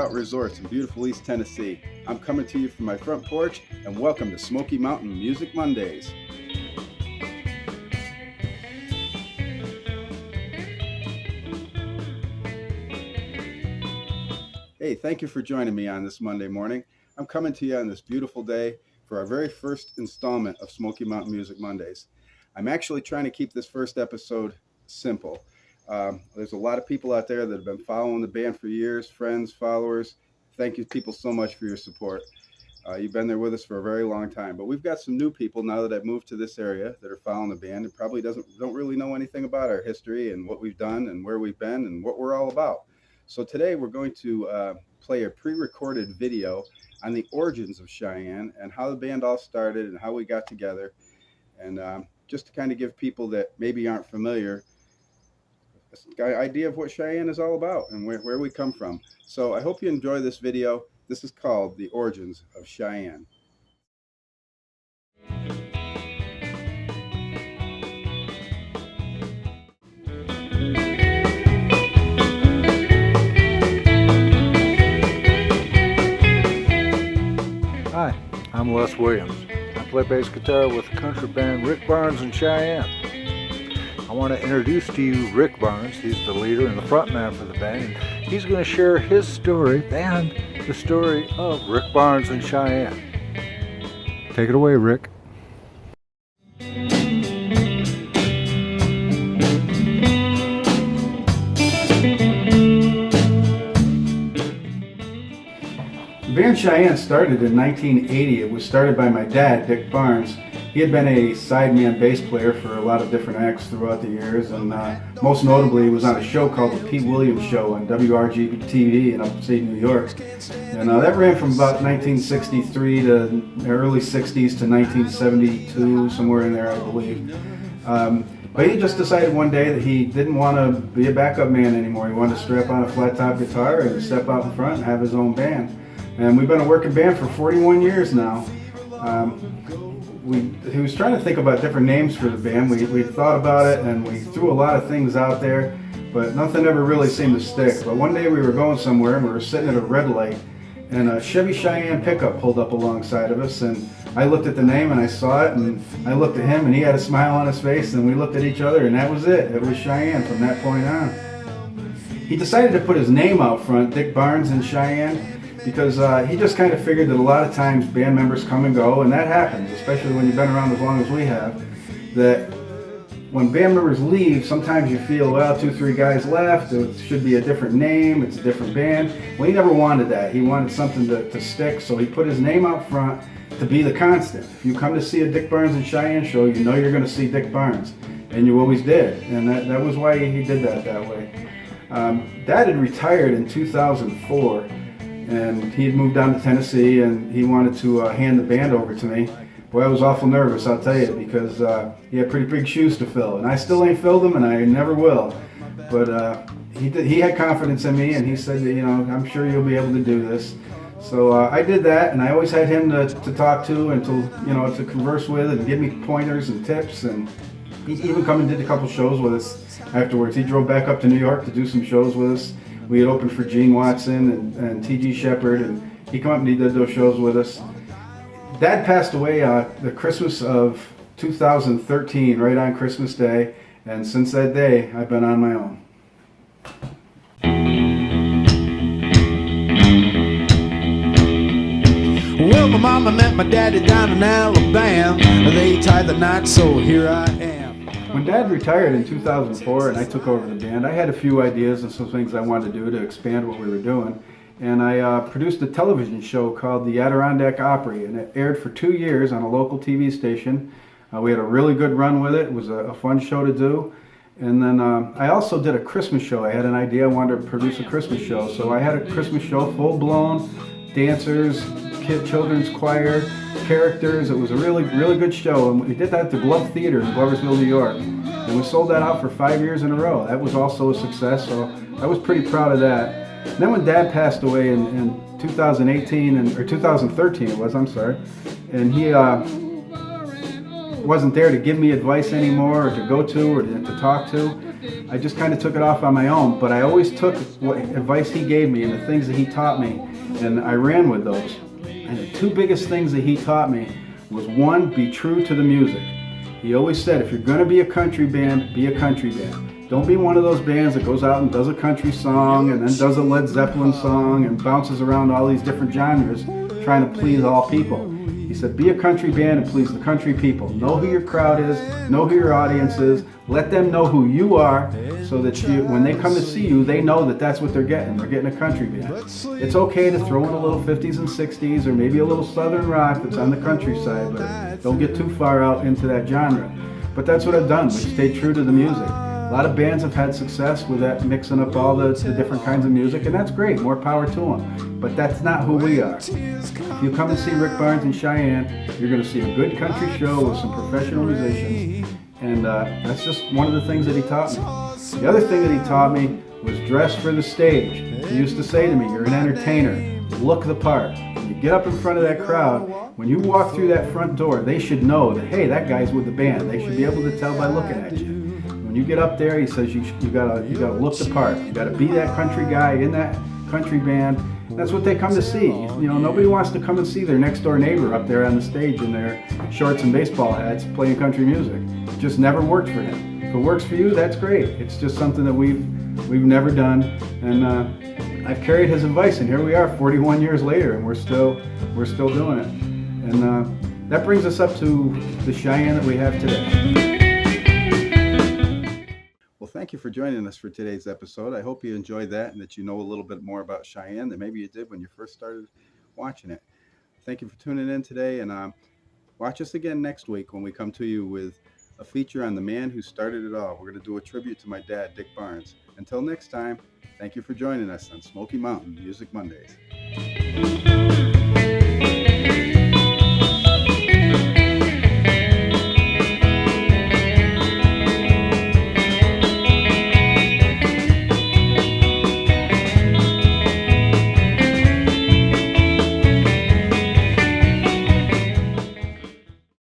Lookout Resorts in beautiful East Tennessee. I'm coming to you from my front porch, and welcome to Smoky Mountain Music Mondays. Hey, thank you for joining me on this Monday morning. I'm coming to you on this beautiful day for our very first installment of Smoky Mountain Music Mondays. I'm actually trying to keep this first episode simple. There's a lot of people out there that have been following the band for years, friends, followers. Thank you people so much for your support. You've been there with us for a very long time, but we've got some new people now that I've moved to this area that are following the band and probably don't really know anything about our history and what we've done and where we've been and what we're all about. So today we're going to play a pre-recorded video on the origins of Cheyenne and how the band all started and how we got together, and just to kind of give people that maybe aren't familiar an idea of what Cheyenne is all about and where we come from. So I hope you enjoy this video. This is called The Origins of Cheyenne. Hi, I'm Les Williams. I play bass guitar with the country band Rick Barnes in Cheyenne. I want to introduce to you Rick Barnes. He's the leader and the frontman for the band. And he's going to share his story and the story of Rick Barnes in Cheyenne. Take it away, Rick. The band Cheyenne started in 1980. It was started by my dad, Dick Barnes. He had been a sideman bass player for a lot of different acts throughout the years, and most notably he was on a show called The Pete Williams Show on WRGB-TV in upstate New York. And that ran from about 1963 to early 60s to 1972, somewhere in there I believe. But he just decided one day that he didn't want to be a backup man anymore. He wanted to strap on a flat top guitar and step out in front and have his own band. And we've been a working band for 41 years now. He was trying to think about different names for the band. We thought about it and we threw a lot of things out there, but nothing ever really seemed to stick. But one day we were going somewhere and we were sitting at a red light, and a Chevy Cheyenne pickup pulled up alongside of us, and I looked at the name and I saw it, and I looked at him and he had a smile on his face, and we looked at each other, and that was it. It was Cheyenne from that point on. He decided to put his name out front, Dick Barnes in Cheyenne, because he just kind of figured that a lot of times band members come and go, and that happens, especially when you've been around as long as we have, that when band members leave, sometimes you feel, well, 2-3 guys left, it should be a different name, it's a different band. Well, he never wanted that. He wanted something to stick, so he put his name out front to be the constant. If you come to see a Dick Barnes and Cheyenne show, you know you're going to see Dick Barnes, and you always did, and that was why he did that way. Dad had retired in 2004, and he had moved down to Tennessee, and he wanted to hand the band over to me. Boy, I was awful nervous, I'll tell you, because he had pretty big shoes to fill, and I still ain't filled them, and I never will. But he had confidence in me, and he said, you know, I'm sure you'll be able to do this. So I did that, and I always had him to talk to and to converse with and give me pointers and tips, and he even come and did a couple shows with us afterwards. He drove back up to New York to do some shows with us. We had opened for Gene Watson and T.G. Shepard, and he came up and he did those shows with us. Dad passed away the Christmas of 2013, right on Christmas Day, and since that day, I've been on my own. Well, my mama met my daddy down in Alabama. They tied the knot, so here I am. When Dad retired in 2004 and I took over the band, I had a few ideas and some things I wanted to do to expand what we were doing. And I produced a television show called the Adirondack Opry, and it aired for 2 years on a local TV station. We had a really good run with it. It was a fun show to do. And then I also did a Christmas show. I had an idea. I wanted to produce a Christmas show. So I had a Christmas show, full-blown, dancers, children's choir, characters. It was a really good show, and we did that at the Glove Theater in Gloversville, New York, and we sold that out for 5 years in a row. That was also a success, so I was pretty proud of that. And then when Dad passed away in 2018 or 2013 it was, I'm sorry, and he wasn't there to give me advice anymore, or to go to, or to talk to. I just kind of took it off on my own, but I always took what advice he gave me and the things that he taught me, and I ran with those. And the two biggest things that he taught me was, one, be true to the music. He always said, if you're going to be a country band, be a country band. Don't be one of those bands that goes out and does a country song and then does a Led Zeppelin song and bounces around all these different genres trying to please all people. He said, be a country band and please the country people. Know who your crowd is, know who your audience is, let them know who you are, so that when they come to see you, they know that that's what they're getting. They're getting a country band. It's okay to throw in a little 50s and 60s or maybe a little southern rock that's on the countryside, but don't get too far out into that genre. But that's what I've done. We stayed true to the music. A lot of bands have had success with that, mixing up all the different kinds of music, and that's great. More power to them. But that's not who we are. If you come and see Rick Barnes in Cheyenne, you're going to see a good country show with some professional musicians, and that's just one of the things that he taught me. The other thing that he taught me was dress for the stage. He used to say to me, you're an entertainer, look the part. When you get up in front of that crowd, when you walk through that front door, they should know that, hey, that guy's with the band. They should be able to tell by looking at you. When you get up there, he says you gotta look the part. You gotta be that country guy in that country band. That's what they come to see. You know, nobody wants to come and see their next door neighbor up there on the stage in their shorts and baseball hats playing country music. It just never worked for him. If it works for you, that's great. It's just something that we've never done, and I've carried his advice, and here we are 41 years later, and we're still doing it. And that brings us up to the Cheyenne that we have today. Well, thank you for joining us for today's episode. I hope you enjoyed that and that you know a little bit more about Cheyenne than maybe you did when you first started watching it. Thank you for tuning in today, and watch us again next week when we come to you with a feature on the man who started it all. We're going to do a tribute to my dad, Dick Barnes. Until next time, thank you for joining us on Smoky Mountain Music Mondays.